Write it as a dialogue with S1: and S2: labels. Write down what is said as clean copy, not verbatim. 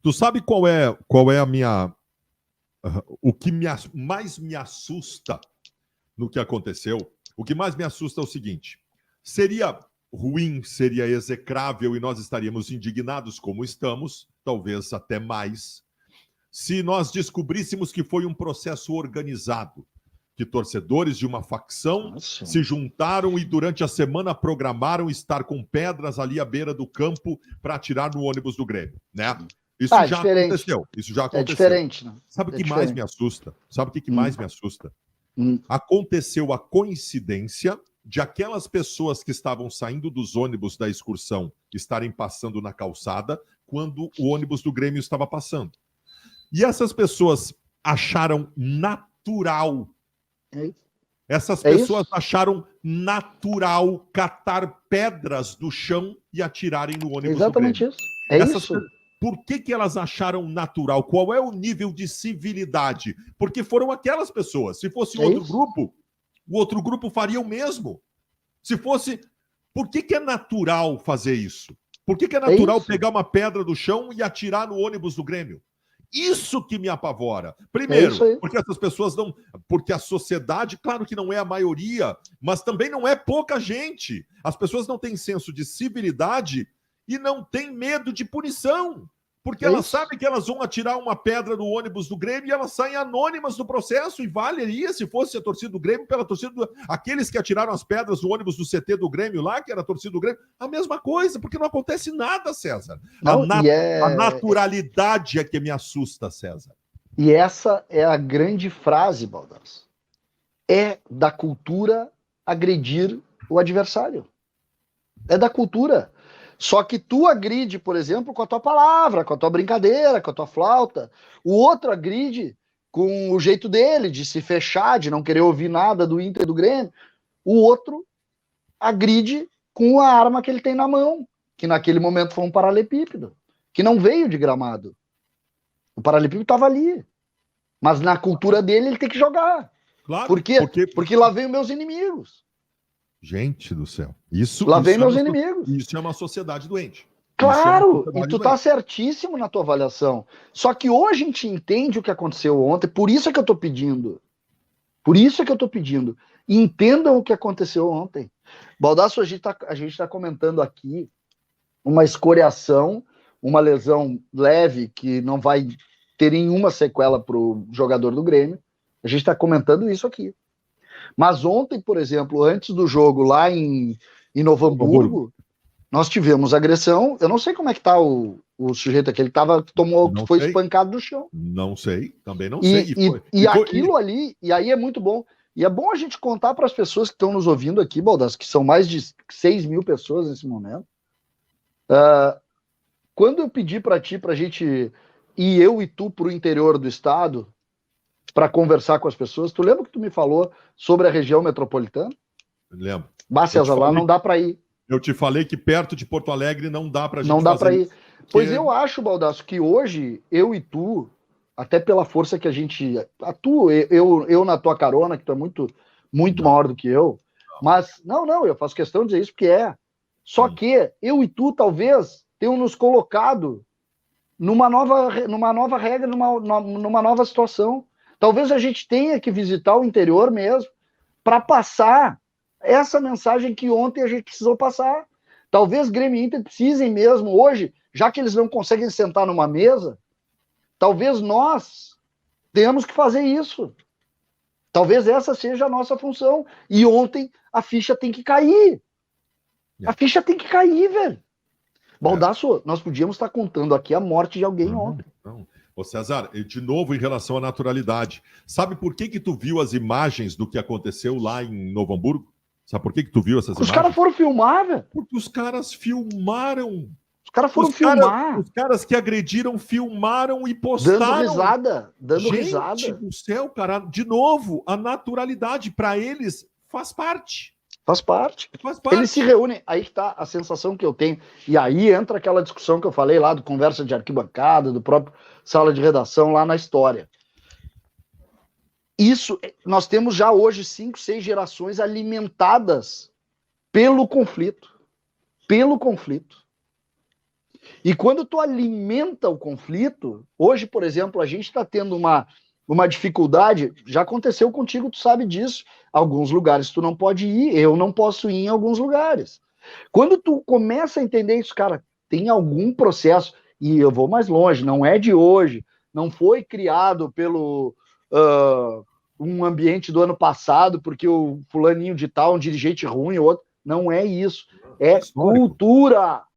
S1: Tu sabe qual é a minha... o que mais me assusta no que aconteceu? O que mais me assusta é o seguinte: seria ruim, seria execrável e nós estaríamos indignados como estamos, talvez até mais, se nós descobríssemos que foi um processo organizado, que torcedores de uma facção se juntaram e durante a semana programaram estar com pedras ali à beira do campo para atirar no ônibus do Grêmio, né? Isso já aconteceu. Isso já aconteceu.
S2: É diferente, né?
S1: Sabe o que mais me assusta? Sabe o que mais me assusta? Aconteceu a coincidência de aquelas pessoas que estavam saindo dos ônibus da excursão estarem passando na calçada quando o ônibus do Grêmio estava passando. E essas pessoas acharam natural. Essas pessoas acharam natural catar pedras do chão e atirarem no ônibus do Grêmio.
S2: Exatamente isso. É isso.
S1: Por que elas acharam natural? Qual é o nível de civilidade? Porque foram aquelas pessoas. Se fosse outro grupo, o outro grupo faria o mesmo. Se fosse... Por que é natural fazer isso? Por que é natural pegar uma pedra do chão e atirar no ônibus do Grêmio? Isso que me apavora. Primeiro, porque essas pessoas não... Porque a sociedade, claro que não é a maioria, mas também não é pouca gente. As pessoas não têm senso de civilidade e não têm medo de punição. Porque elas sabem que elas vão atirar uma pedra no ônibus do Grêmio e elas saem anônimas do processo. E valeria se fosse a torcida do Grêmio pela torcida aqueles que atiraram as pedras no ônibus do CT do Grêmio lá, que era a torcida do Grêmio. A mesma coisa, porque não acontece nada, César. A naturalidade é que me assusta, César.
S2: E essa é a grande frase, Baldasso. É da cultura agredir o adversário. É da cultura. Só que tu agride, por exemplo, com a tua palavra, com a tua brincadeira, com a tua flauta. O outro agride com o jeito dele, de se fechar, de não querer ouvir nada do Inter e do Grêmio. O outro agride com a arma que ele tem na mão, que naquele momento foi um paralelepípedo, que não veio de Gramado. O paralelepípedo estava ali. Mas na cultura dele, ele tem que jogar.
S1: Claro.
S2: Por quê? Porque lá vem os meus inimigos.
S1: Gente do céu. Isso
S2: vem meus inimigos.
S1: Isso é uma sociedade doente.
S2: Claro, e tu tá certíssimo na tua avaliação. Só que hoje a gente entende o que aconteceu ontem, por isso é que eu tô pedindo. Entendam o que aconteceu ontem. Baldasso, a gente tá comentando aqui uma escoriação, uma lesão leve que não vai ter nenhuma sequela pro jogador do Grêmio. A gente tá comentando isso aqui. Mas ontem, por exemplo, antes do jogo lá em Novo Hamburgo, nós tivemos agressão. Eu não sei como é que tá o sujeito aqui. Ele foi espancado do chão.
S1: Não sei, também não sei.
S2: Ali, e aí é muito bom. E é bom a gente contar para as pessoas que estão nos ouvindo aqui, Baldasso, que são mais de 6 mil pessoas nesse momento. Quando eu pedi para ti, para a gente ir eu e tu para o interior do estado, para conversar com as pessoas. Tu lembra que tu me falou sobre a região metropolitana?
S1: Lembro.
S2: César, lá não dá para ir.
S1: Eu te falei que perto de Porto Alegre não dá para gente
S2: fazer. Não dá para ir. Pois eu acho, Baldasso, que hoje, eu e tu, até pela força que a gente atua, eu na tua carona, que tu é muito maior do que eu, mas, eu faço questão de dizer isso porque é. Só que eu e tu, talvez, tenham nos colocado numa nova regra, numa nova situação. Talvez a gente tenha que visitar o interior mesmo para passar essa mensagem que ontem a gente precisou passar. Talvez Grêmio e Inter precisem mesmo hoje, já que eles não conseguem sentar numa mesa, talvez nós tenhamos que fazer isso. Talvez essa seja a nossa função. E ontem a ficha tem que cair. A ficha tem que cair, velho. Baldasso, nós podíamos estar contando aqui a morte de alguém ontem.
S1: Não. Ô César, de novo em relação à naturalidade, sabe por que tu viu as imagens do que aconteceu lá em Novo Hamburgo? Sabe por que tu viu essas imagens?
S2: Os caras foram filmar, velho.
S1: Porque os caras filmaram.
S2: Os caras foram filmar.
S1: Os caras que agrediram filmaram e postaram.
S2: Dando risada.
S1: Gente do céu, cara. De novo, a naturalidade para eles faz parte.
S2: Faz parte. Eles se reúnem, aí que tá a sensação que eu tenho. E aí entra aquela discussão que eu falei lá do conversa de arquibancada, do próprio sala de redação lá na história. Isso, nós temos já hoje 5, 6 gerações alimentadas pelo conflito. E quando tu alimenta o conflito, hoje, por exemplo, a gente está tendo uma dificuldade, já aconteceu contigo, tu sabe disso, alguns lugares tu não pode ir, eu não posso ir em alguns lugares. Quando tu começa a entender isso, cara, tem algum processo, e eu vou mais longe, não é de hoje, não foi criado pelo um ambiente do ano passado, porque o fulaninho de tal, um dirigente ruim, outro, não é isso, é cultura.